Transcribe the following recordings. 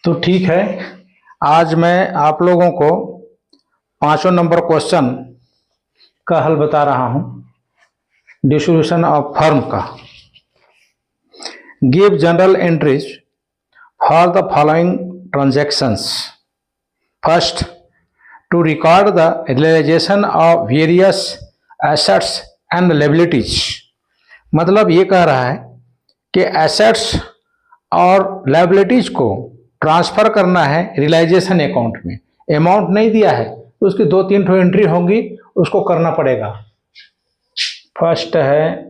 तो ठीक है, आज मैं आप लोगों को पांचों नंबर क्वेश्चन का हल बता रहा हूं डिस्ट्रीब्यूशन ऑफ फर्म का। Give general entries for the following transactions. First, to record the realisation of various assets and liabilities. मतलब ये कह रहा है कि एसेट्स और लायबिलिटीज को ट्रांसफर करना है रियलाइजेशन अकाउंट में। अमाउंट नहीं दिया है तो उसकी दो तीन ठो एंट्री होंगी, उसको करना पड़ेगा। फर्स्ट है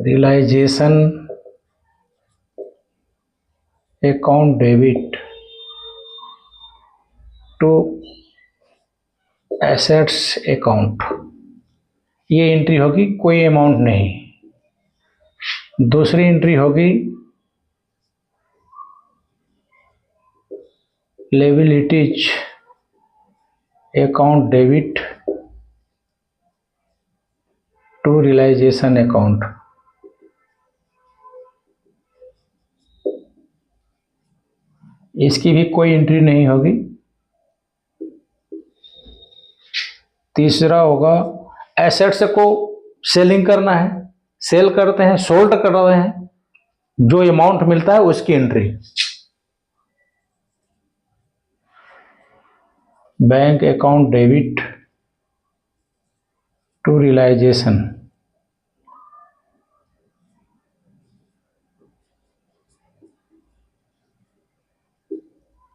realisation account debit to assets account, ये एंट्री होगी, कोई अमाउंट नहीं। दूसरी एंट्री होगी liabilities account debit to realisation account. इसकी भी कोई एंट्री नहीं होगी। तीसरा होगा एसेट्स को सेलिंग करना है, सेल करते हैं, सोल्ड कर रहे हैं, जो अमाउंट मिलता है उसकी entry. Bank account debit to realisation,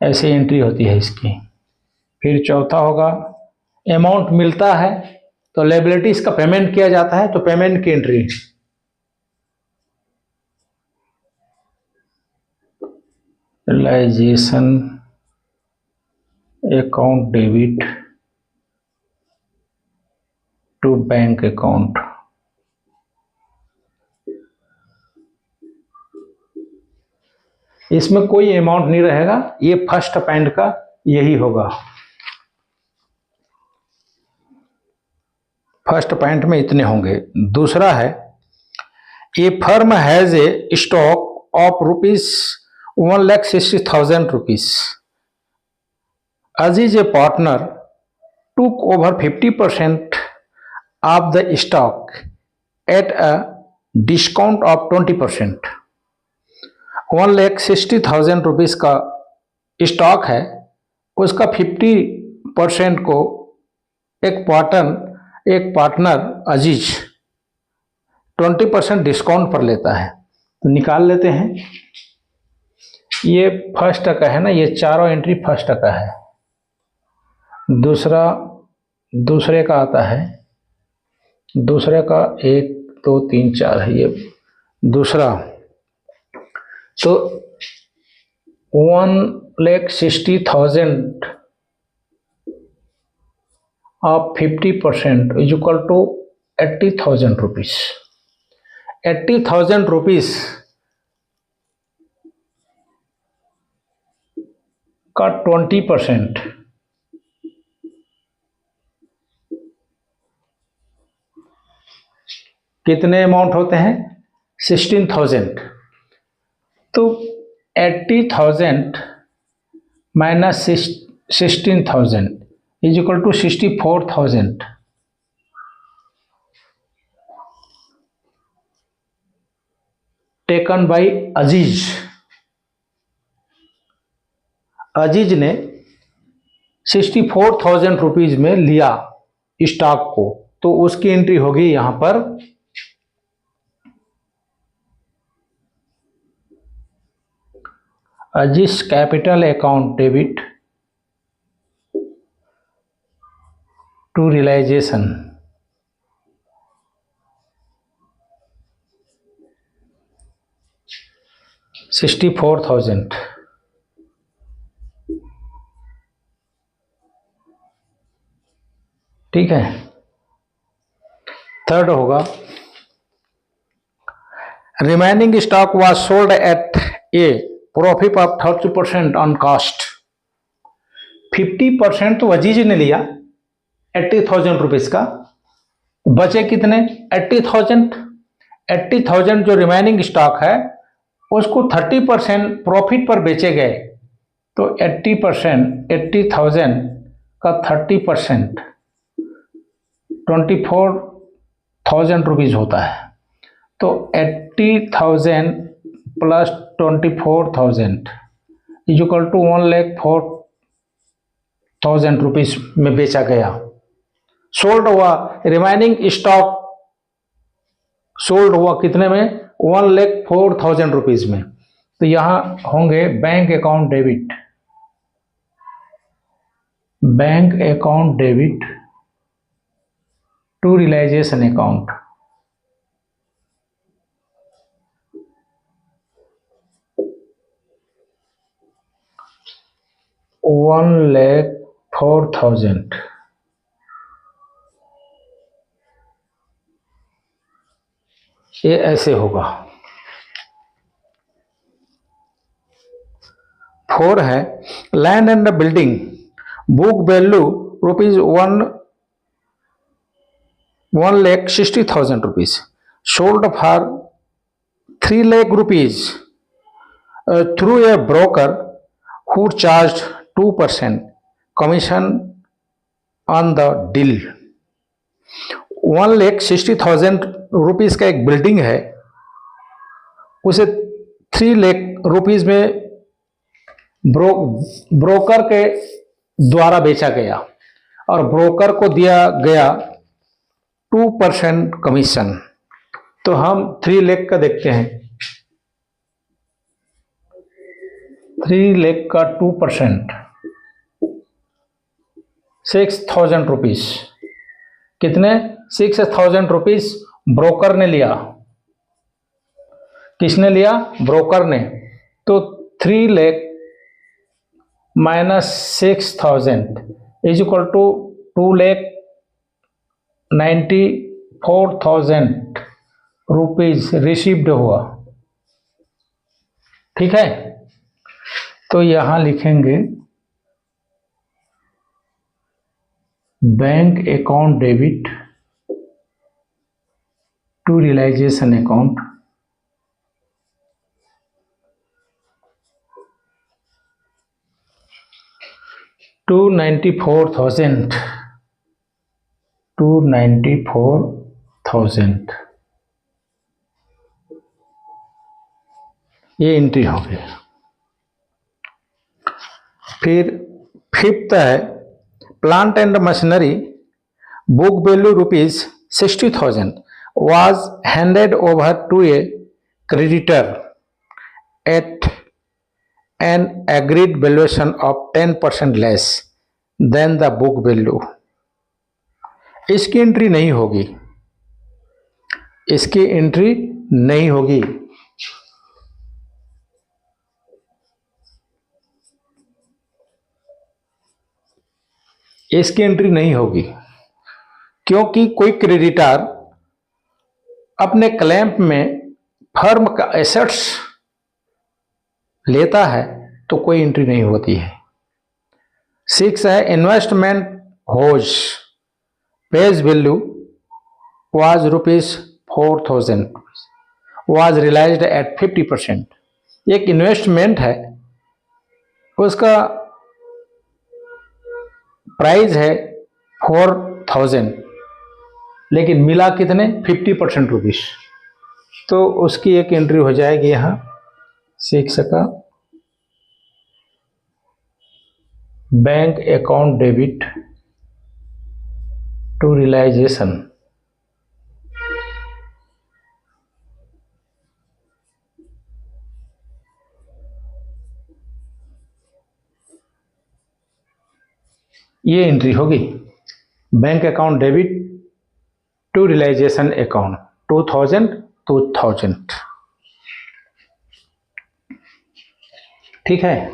ऐसी एंट्री होती है इसकी। फिर चौथा होगा अमाउंट मिलता है तो लायबिलिटीज का पेमेंट किया जाता है, तो पेमेंट की entry. Realisation account debit to bank account. इसमें कोई अमाउंट नहीं रहेगा, ये फर्स्ट पॉइंट का यही होगा। फर्स्ट पॉइंट में इतने होंगे। दूसरा है a firm has a stock of ₹1,60,000 rupees. Aziz a partner took over 50% of the stock at a discount of 20%। 1,60,000 rupees का स्टॉक है, उसका 50% को एक पार्टनर अजीज 20% डिस्काउंट पर लेता है, तो निकाल लेते हैं। ये फर्स्ट का है ना, ये चारों एंट्री फर्स्ट का है। दूसरे का आता है, दूसरे का 1 2 3 4 है ये दूसरा। तो 1,60,000 of 50% is equal to 80,000 rupees। 80,000 rupees का 20% कितने अमाउंट होते हैं? 16,000। तो 80,000 minus 16,000 is equal to 64,000। Taken by Aziz. Aziz ने 64,000 रुपीज में लिया स्टॉक को, तो उसकी एंट्री होगी यहां पर Aziz capital account debit to realisation. $64,000। ठीक है। थर्ड होगा remaining stock was sold at a profit of 30% on cost. 50% तो अजीज ने लिया 80,000 रुपीज का, बचे कितने? 80,000। 80,000 जो रिमेनिंग स्टॉक है उसको 30% प्रॉफिट पर बेचे गए तो 80%, 80,000 का 30% 24,000 रुपीज़ होता है। तो 80,000 plus 24,000 is equal to 1,04,000 rupees में बेचा गया, सोल्ड हुआ। रिमाइनिंग स्टॉक सोल्ड हुआ कितने में? 1,04,000 रुपीज़ में। तो यहाँ होंगे bank account debit, bank account debit to realisation account. $1,04,000 ये ऐसे होगा। 4 है land and building book value rupees 1,60,000 rupees sold for 3 lakh rupees through a broker who charged 2% commission on the deal। 1,60,000 rupees का एक बिल्डिंग है, उसे 3 लाख रुपीज़ में broker के द्वारा बेचा गया और ब्रोकर को दिया गया 2% कमीशन। तो हम 3 लाख का देखते हैं। 3 लाख का 2% 6,000 रुपीज़। कितने? 6,000 रुपीज़ ब्रोकर ने लिया। किसने लिया? ब्रोकर ने। तो 3 lakh minus 6,000 is equal to 2,94,000 rupees received हुआ। ठीक है, तो यहां लिखेंगे bank account debit to realisation account $294,000 ये एंट्री हो गई। फिर 5th है plant and machinery book value rupees 60,000 was handed over to a creditor at an agreed valuation of 10% less than the book value। इसकी एंट्री नहीं होगी, इसकी एंट्री नहीं होगी। इसकी एंट्री नहीं होगी क्योंकि कोई क्रेडिटर अपने क्लेम में फर्म का एसेट्स लेता है तो कोई एंट्री नहीं होती है। 6 है investment whose face value was ₹4,000 was realised at 50%। एक इन्वेस्टमेंट है, उसका प्राइस है 4,000 लेकिन मिला कितने? 50% रुपीज। तो उसकी एक एंट्री हो जाएगी यहाँ 6 का bank account debit to realisation. ये एंट्री होगी bank account debit to realisation account 2,000। ठीक है,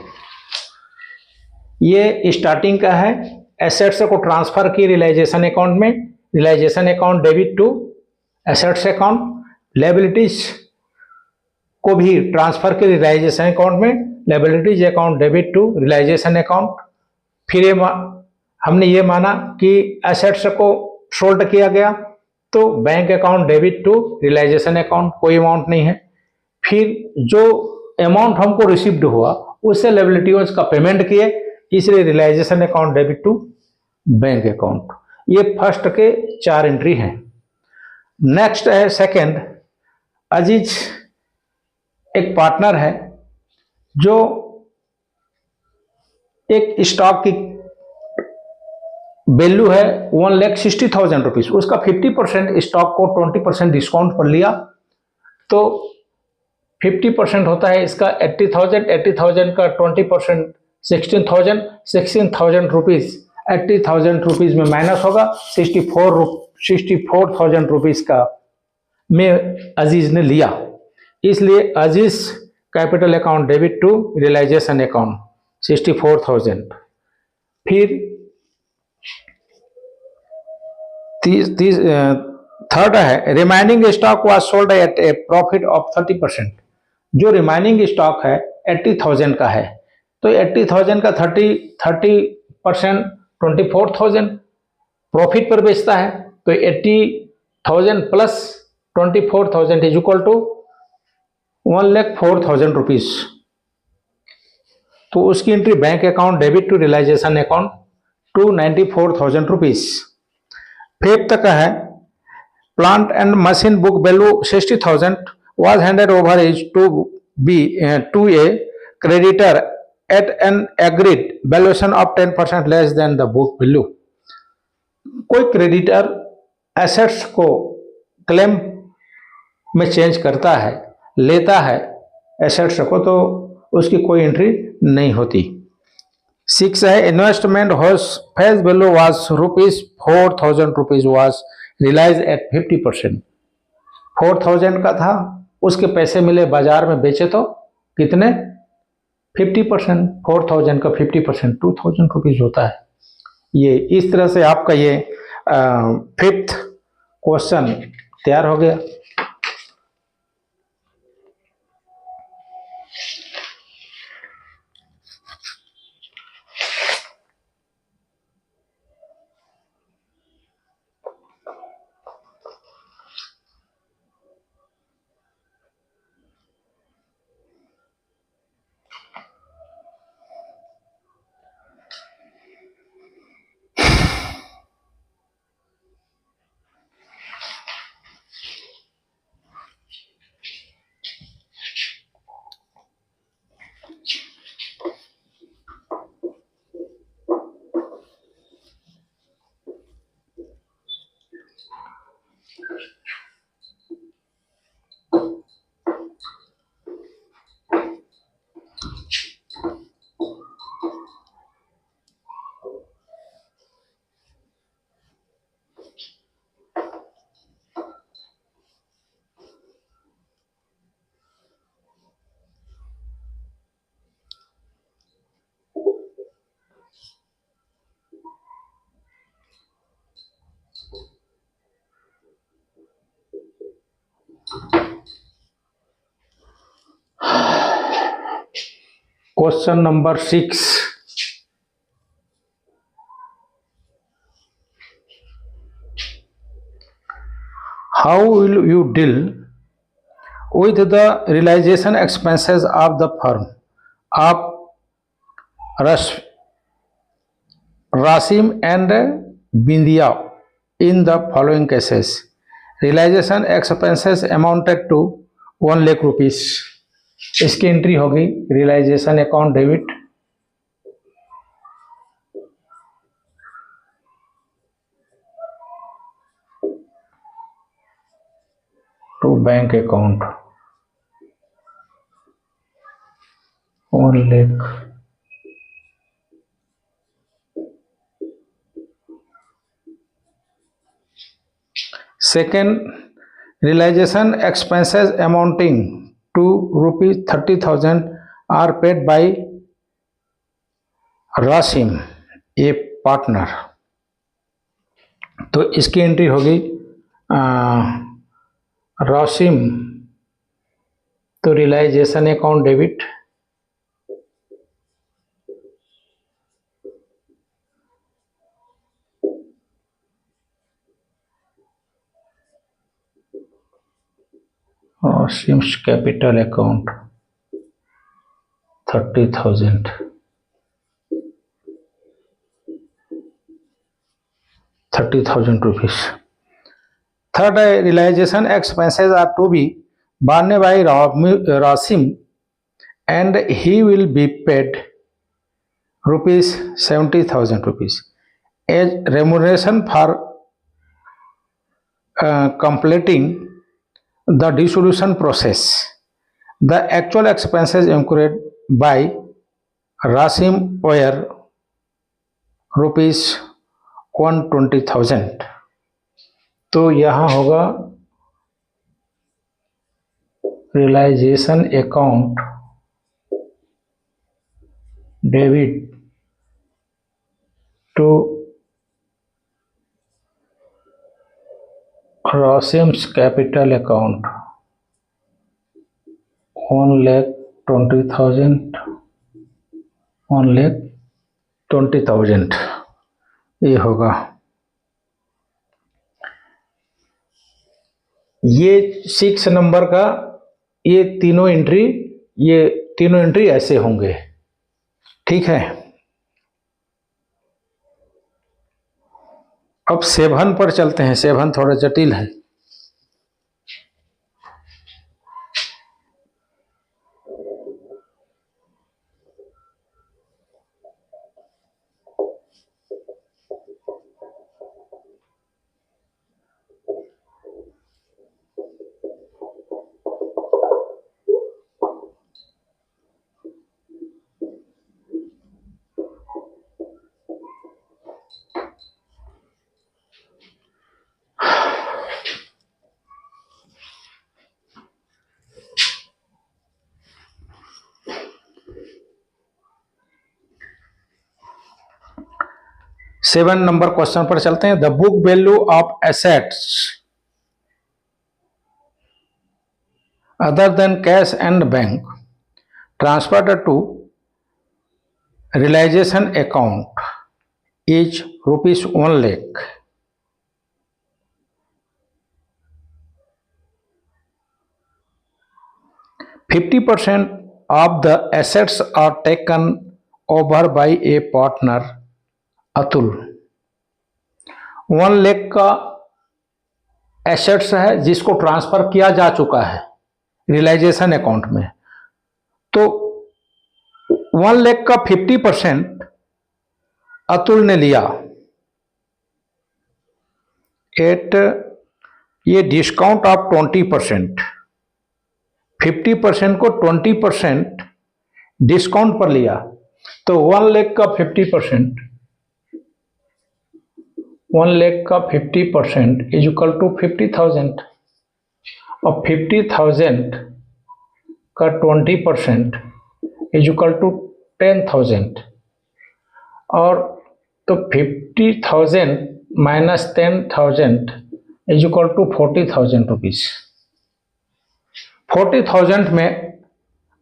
ये स्टार्टिंग का है। एसेट्स को ट्रांसफर की रियलाइजेशन अकाउंट में, realisation account debit to assets account. Liabilities को भी ट्रांसफर की रियलाइजेशन अकाउंट में, liabilities account debit to realisation account. फिर हमने ये माना कि एसेट्स को सोल्ड किया गया तो bank account debit to realisation account, कोई अमाउंट नहीं है। फिर जो अमाउंट हमको रिसीव्ड हुआ उससे लायबिलिटीज का पेमेंट किए, इसलिए realisation account debit to bank account. ये फर्स्ट के 4 एंट्री हैं। नेक्स्ट है सेकंड, अजीज एक पार्टनर है जो एक स्टॉक की वैल्यू है 1,60,000 रुपीज, उसका 50% स्टॉक को 20% डिस्काउंट पर लिया तो 50% होता है इसका 80,000, 80,000 का 20% 16,000 रुपीज 80,000 रुपीज में माइनस होगा, 64,000 रुपीज का में अजीज ने लिया, इसलिए Aziz capital account debit to realisation account 64,000। फिर थर्ड है remaining stock was sold at a profit of 30%। जो रिमाइनिंग स्टॉक है 80,000 का है तो 80,000 का 30% 24,000 प्रॉफिट पर बेचता है, तो 80,000 plus 24,000 is equal to 1,04,000 rupees, तो उसकी entry bank account debit to realisation account 294,000 rupees. Fifth का है plant and machine book value 60,000 was handed over is to a creditor at an agreed valuation of 10% less than the book value। कोई creditor assets को claim में change करता है, लेता है assets को, तो उसकी कोई एंट्री नहीं होती। 6 है investment whose face value was ₹4,000 rupees was realise at 50%। 4,000 का था, उसके पैसे मिले, बाजार में बेचे तो कितने 50%, 4,000 का 50% 2,000 रुपीज होता है। ये इस तरह से आपका ये फिफ्थ क्वेश्चन तैयार हो गया। Question number 6, how will you deal with the realization expenses of the firm of Rasim and Bindia in the following cases? Realization expenses amounted to 1 lakh rupees. इसकी एंट्री होगी realisation account debit to bank account 1 lakh. Second, realization expenses amounting to ₹30,000 are paid by Rasim, a partner। तो इसकी entry होगी रासिम, तो realisation account debit Sims capital account 30,000. 30,000 rupees. Third, realization expenses are to be borne by Rasim, and he will be paid rupees 70,000 rupees as remuneration for completing the dissolution process. The actual expenses incurred by Rasim were rupees 120,000. तो यहाँ होगा realisation account debit to Rasim's capital account 1,20,000, 1,20,000 ये होगा। ये 6 number का ये तीनों entry ऐसे होंगे, ठीक है। अब 7 पर चलते हैं। 7 थोड़ा जटिल है। सेवन नंबर क्वेश्चन पर चलते हैं। The book value of assets other than cash and bank transferred to realisation account is rupees 1 लाख। %50 of the assets are taken over by a partner Atul. 1 lakh का एसेट्स है जिसको ट्रांसफर किया जा चुका है रियलाइजेशन अकाउंट में। तो 1 लाख का 50% अतुल ने लिया एट ये डिस्काउंट ऑफ 20%। 50% को 20% डिस्काउंट पर लिया, तो 1 लाख का 50%, 1 लाख का 50% इज इक्वल टू 50,000 और 50,000 का 20% इज इक्वल टू 10,000 और तो 50,000 minus 10,000 is equal to 40,000 rupees. 40,000 में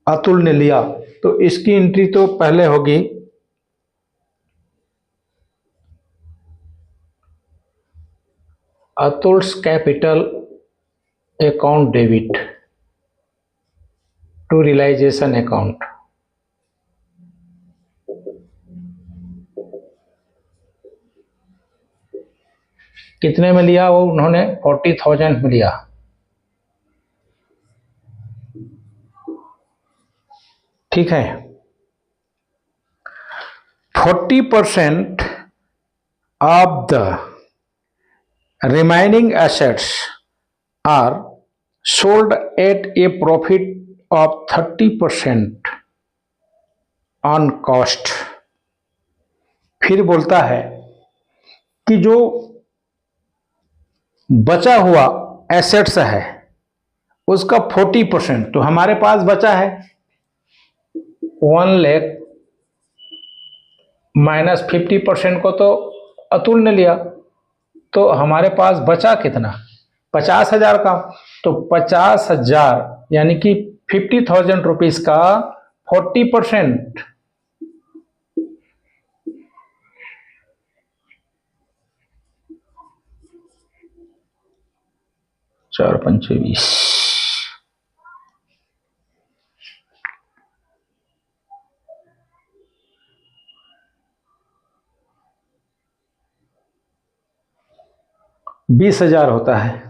अतुल ने लिया, तो इसकी एंट्री तो पहले होगी Atul's capital account debit to realisation account. कितने में लिया वो उन्होंने 40,000 में लिया। ठीक है। 40% of the remaining assets are sold at a profit of 30% on cost। फिर बोलता है कि जो बचा हुआ एसेट्स है उसका 40%, तो हमारे पास बचा है 1 लाख माइनस 50% को तो अतुल ने लिया, तो हमारे पास बचा कितना 50,000 का। तो 50,000 यानी कि 50,000 रुपीज का 40%, चार पंचे 20, 20,000 होता है।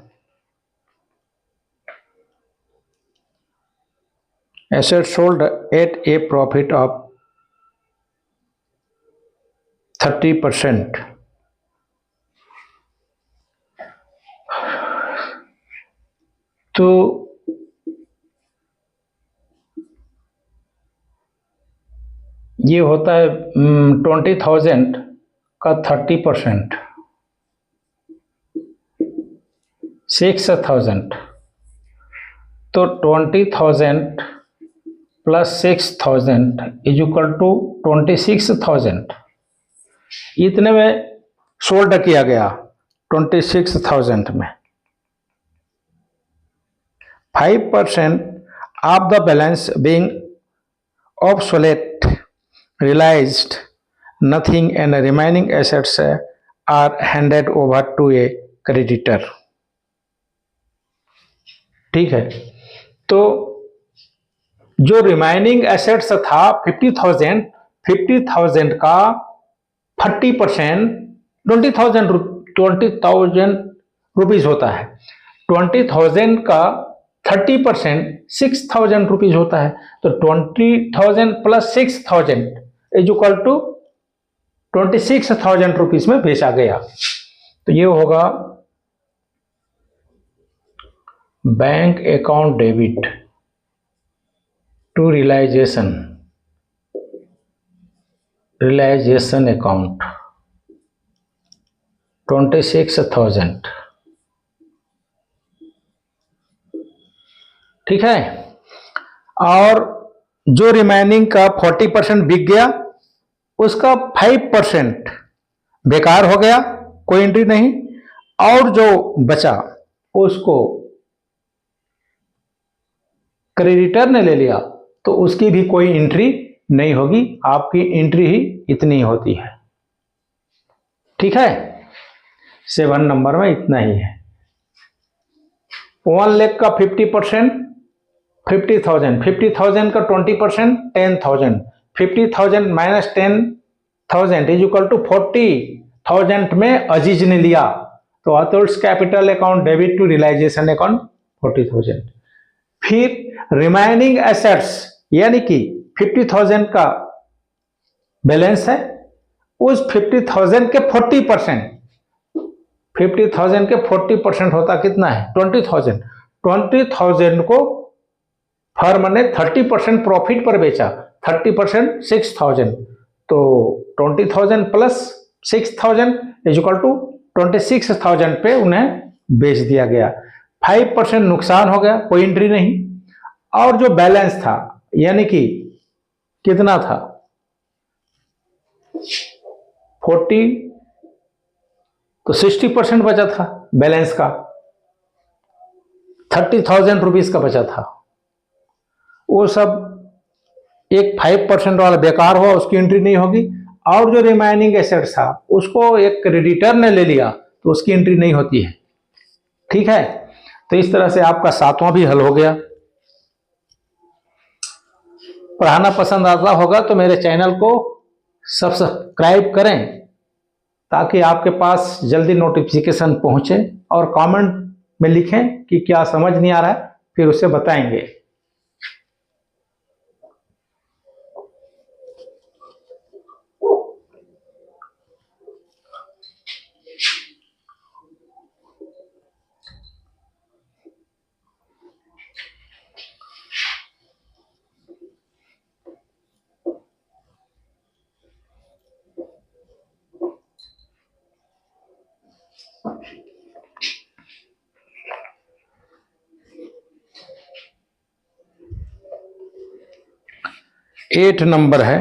Asset sold at a profit of 30%। तो ये होता है 20,000 का 30%, 6,000। तो 20,000 प्लस 6,000 इज इक्वल टू 26,000। इतने में सोल्ड किया गया 26,000 में। 5% of the balance being obsolete, realized nothing, and remaining assets are handed over to a creditor। ठीक है, तो जो रिमाइनिंग एसेट्स था 50,000 का 30% 20,000 रुपीज होता है। 20,000 का 30% 6,000 रुपीज होता है। तो 20,000 plus 6,000 is equal to 26,000 rupees में बेचा गया। तो ये होगा bank account debit to realisation account 26,000। ठीक है, और जो रिमेनिंग का 40% बिक गया, उसका 5% बेकार हो गया, कोई एंट्री नहीं, और जो बचा उसको क्रेडिटर ने ले लिया, तो उसकी भी कोई एंट्री नहीं होगी। आपकी एंट्री ही इतनी होती है। ठीक है, 7 नंबर में इतना ही है। 1 लाख का 50% 50,000, 50,000 का 20% 10,000, 50,000 माइनस 10,000 इज इक्वल टू 40,000 में अजीज ने लिया, तो अथॉर्स capital account debit to realisation account 40,000। फिर रिमाइनिंग एसेट्स यानी कि 50,000 का बैलेंस है, उस 50,000 के 40%, 50,000 के 40% होता कितना है 20,000। 20,000 को फर्म ने 30% प्रॉफिट पर बेचा, 30% 6,000, तो 20,000 प्लस 6,000 इज इक्वल टू 26,000 पे उन्हें बेच दिया गया। 5% नुकसान हो गया, कोई एंट्री नहीं, और जो बैलेंस था यानी कि कितना था 40, तो 60% बचा था बैलेंस का, 30,000 रुपीज का बचा था, वो सब एक 5% वाला बेकार हुआ, उसकी एंट्री नहीं होगी। और जो रिमाइनिंग एसेट था उसको एक क्रेडिटर ने ले लिया, तो उसकी एंट्री नहीं होती है। ठीक है, तो इस तरह से आपका 7वां भी हल हो गया। पढ़ाना पसंद आता होगा तो मेरे चैनल को सब्सक्राइब करें, ताकि आपके पास जल्दी नोटिफिकेशन पहुंचे, और कमेंट में लिखें कि क्या समझ नहीं आ रहा है, फिर उसे बताएंगे। एट नंबर है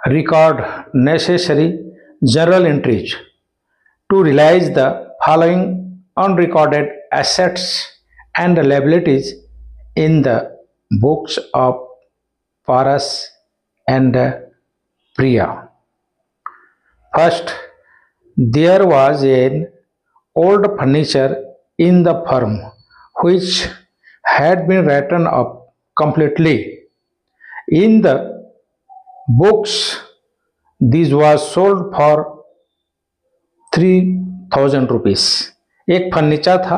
record necessary journal entries to realise the following unrecorded assets and liabilities in the books of Paras and Priya. First, there was an old furniture in the firm which had been written up completely. In the books, this was sold for ₹3,000। एक furniture था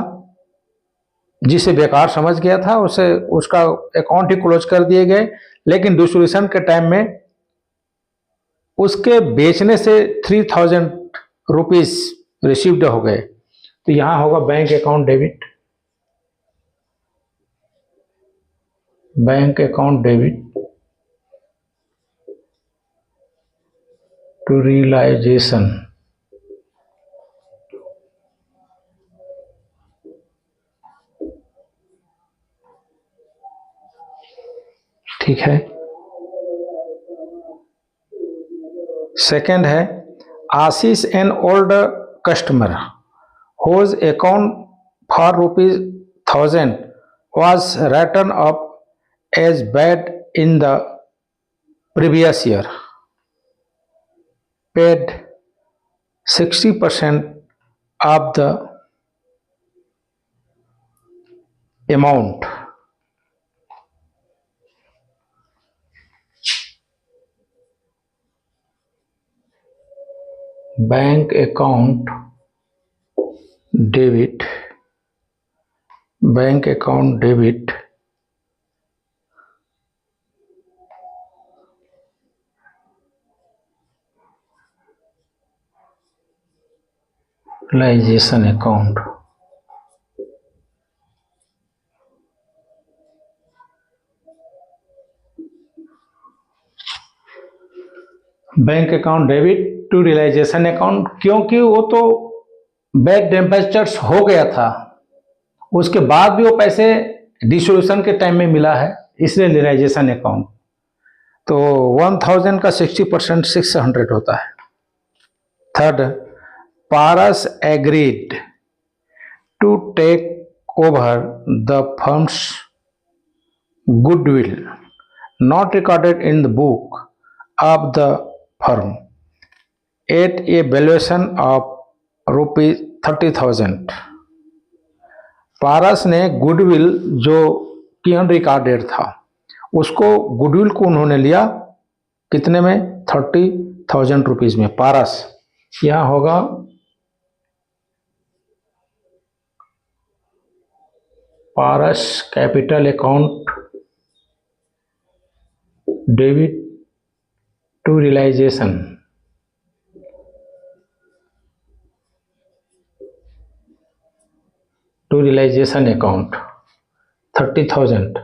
जिसे बेकार समझ गया था, उसे उसका account ही close कर दिए गए, लेकिन डिसोल्यूशन के टाइम में उसके बेचने से ₹3,000 रिसीव्ड हो गए। तो यहां होगा bank account debit, bank account debit to realisation. ठीक है। सेकंड है Ashish an old customer whose account for ₹1,000 was written up as bad in the previous year, paid 60% of the amount. Bank account debit, bank account debit realization account, bank account debit to realisation account, क्योंकि वो तो bad depositors हो गया था, उसके बाद भी वो पैसे डिसोल्यूशन के टाइम में मिला है, इसलिए रियलाइजेशन अकाउंट। तो 1000 का 60% 600 होता है। Third, Paras agreed to take over the firm's goodwill not recorded in the book of the firm at a valuation of ₹30,000। Paras ने गुडविल जो कि अनरिकॉर्डेड था, उसको गुडविल को उन्होंने लिया कितने में? ₹30,000 में। पारस यहां होगा Paras capital account debit to realisation, to realisation account 30,000।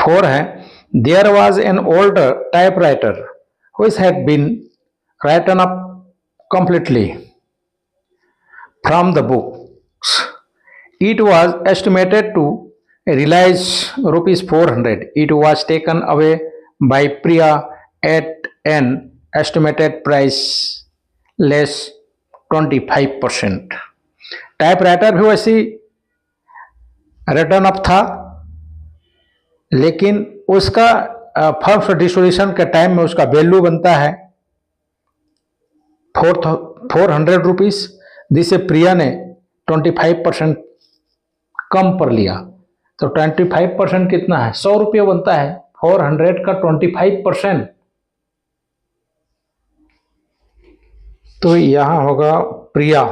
Four है there was an old typewriter which had been written up completely from the books. It was estimated to realize ₹400. It was taken away by Priya at an estimated price less 25%. Typewriter भी वैसी return up था, लेकिन उसका first dissolution के time में उसका value बनता है ₹400, जिसे प्रिया ने 25% कम पर लिया। तो 25% कितना है? ₹100 बनता है। 400 का 25%, तो यहां होगा Priya.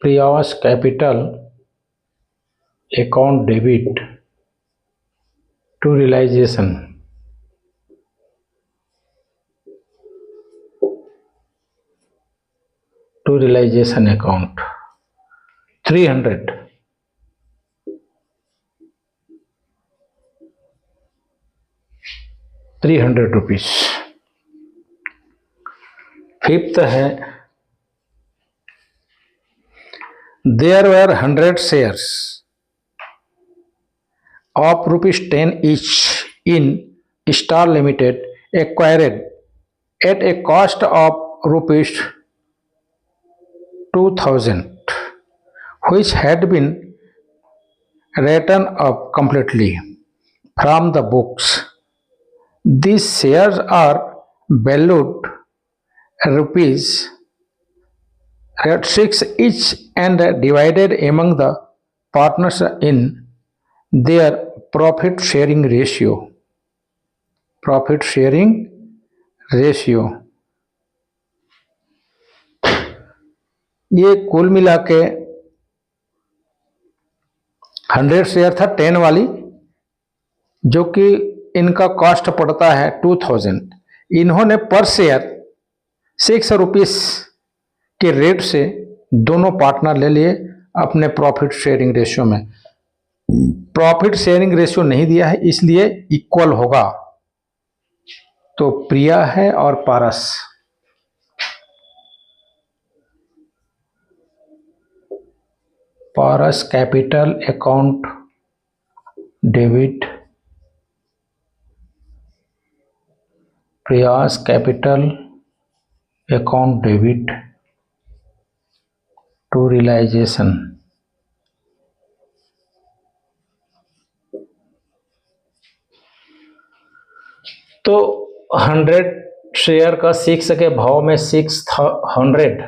Priya's capital account debit to realisation, to realisation account 300। ₹300। Fifth है there were 100 shares of ₹10 each in Star Limited acquired at a cost of ₹2,000, which had been written up completely from the books. These shares are valued ₹6 each and divided among the partners in their profit sharing ratio. Profit sharing ratio, ये कुल मिला के 100 share था 10 वाली, जो कि इनका cost पड़ता है 2000। इन्होंने पर शेयर 6 रुपीस के रेट से दोनों पार्टनर ले लिए अपने प्रॉफिट शेयरिंग रेशियो में। प्रॉफिट शेयरिंग रेशियो नहीं दिया है, इसलिए इक्वल होगा। तो प्रिया है और Paras. Paras capital account debit, Prayas capital account debit to realisation. तो 100 शेयर का 6 के भाव में 600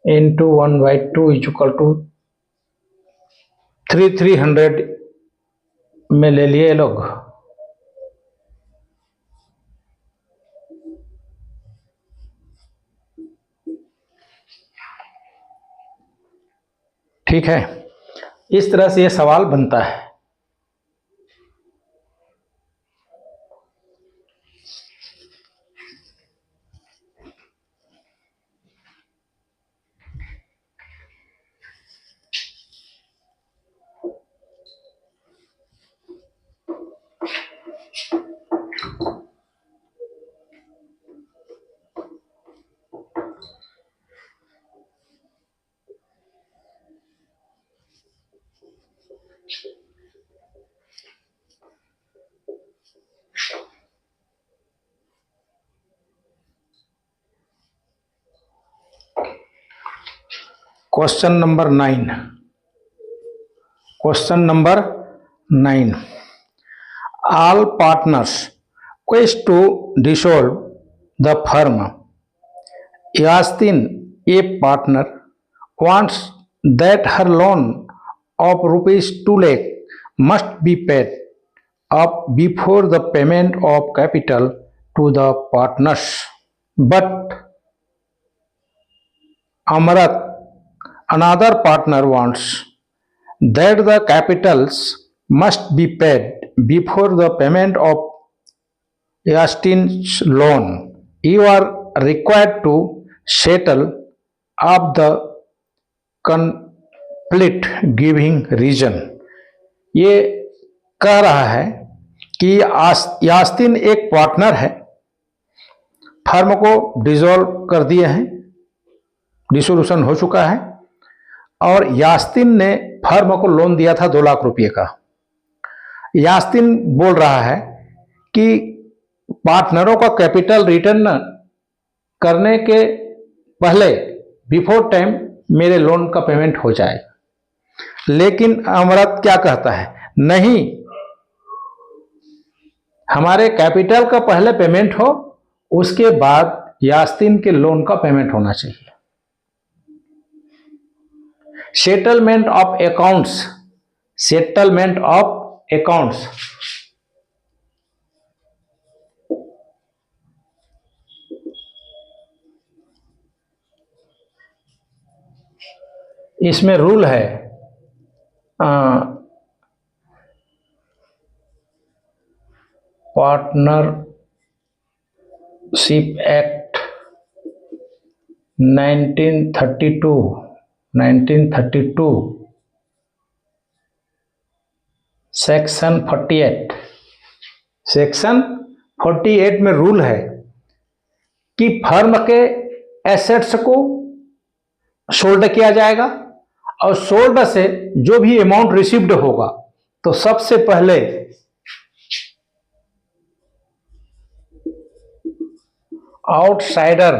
इंटू 1/2 इक्वल टू 300 में ले लिए लोग। ठीक है, इस तरह से ये सवाल बनता है। Question number 9। Question number 9। All partners wish to dissolve the firm. Yastin, a partner, wants that her loan of rupees 2 lakh must be paid up before the payment of capital to the partners. But Amarat, another partner, wants that the capitals must be paid before the payment of Yastin's loan. You are required to settle up the conflict giving reason. ये कह रहा है कि यास्तिन एक partner है, firm को dissolve कर दिए हैं, डिसोल्यूशन हो चुका है, और यास्तिन ने फर्म को लोन दिया था 2 लाख रुपए का। यास्तिन बोल रहा है कि पार्टनरों का कैपिटल रिटर्न करने के पहले बिफोर टाइम मेरे लोन का पेमेंट हो जाए। लेकिन अमरत क्या कहता है, नहीं, हमारे कैपिटल का पहले पेमेंट हो, उसके बाद यास्तिन के लोन का पेमेंट होना चाहिए। Settlement of accounts, settlement of accounts, इसमें रूल है पार्टनरशिप एक्ट 1932 सेक्शन 48 में रूल है कि फर्म के एसेट्स को सोल्ड किया जाएगा, और सोल्ड से जो भी अमाउंट रिसीव्ड होगा तो सबसे पहले आउटसाइडर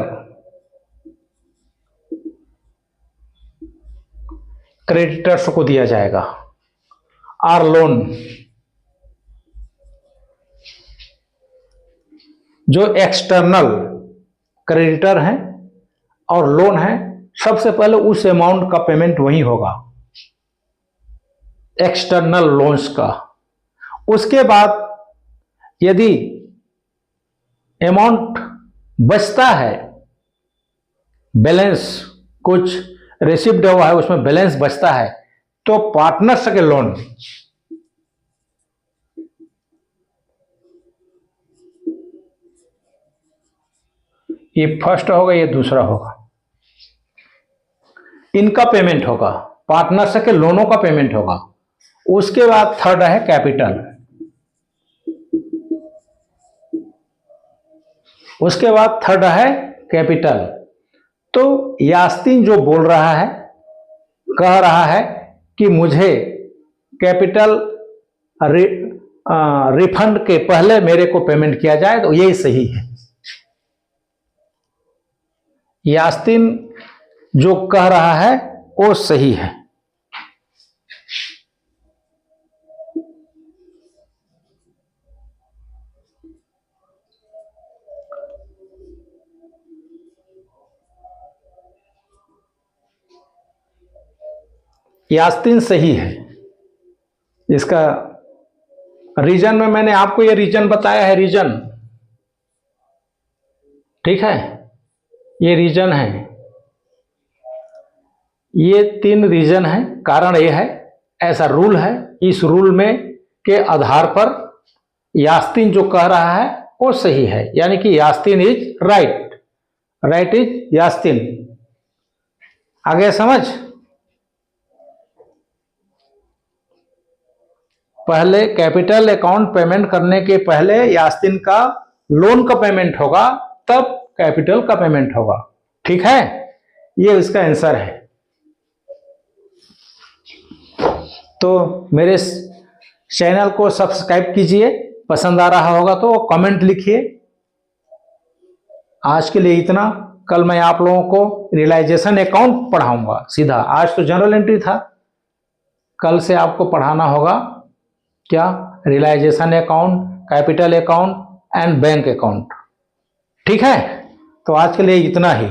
क्रेडिटर्स को दिया जाएगा। आर लोन, जो एक्सटर्नल क्रेडिटर हैं और लोन है, सबसे पहले उस अमाउंट का पेमेंट वही होगा। एक्सटर्नल लोन्स का। उसके बाद यदि अमाउंट बचता है, बैलेंस कुछ रिसिप्ट हुआ है उसमें बैलेंस बचता है, तो पार्टनर्स के लोन, ये फर्स्ट होगा, ये दूसरा होगा, इनका पेमेंट होगा, पार्टनर्स के लोनों का पेमेंट होगा। उसके बाद थर्ड है कैपिटल। उसके बाद थर्ड है कैपिटल। तो यास्तीन जो बोल रहा है, कह रहा है कि मुझे कैपिटल रिफंड के पहले मेरे को पेमेंट किया जाए, तो यही सही है। यास्तीन जो कह रहा है वो सही है। यास्तीन सही है। इसका रीजन में मैंने आपको ये रीजन बताया है, रीजन, ठीक है, ये रीजन है, ये 3 रीजन है। कारण ये है, ऐसा रूल है, इस रूल में के आधार पर यास्तीन जो कह रहा है वो सही है, यानी कि यास्तीन इज राइट, राइट इज यास्तीन। आगे समझ? पहले कैपिटल अकाउंट पेमेंट करने के पहले यास्तीन का लोन का पेमेंट होगा, तब कैपिटल का पेमेंट होगा, ठीक है, ये इसका आंसर है। तो मेरे चैनल को सब्सक्राइब कीजिए, पसंद आ रहा होगा तो कमेंट लिखिए। आज के लिए इतना, कल मैं आप लोगों को रियलाइजेशन अकाउंट पढ़ाऊंगा सीधा। आज तो जनरल एंट्री था, कल से आपको पढ़ाना होगा क्या, realisation account, capital account and bank account, ठीक है। तो आज के लिए इतना ही।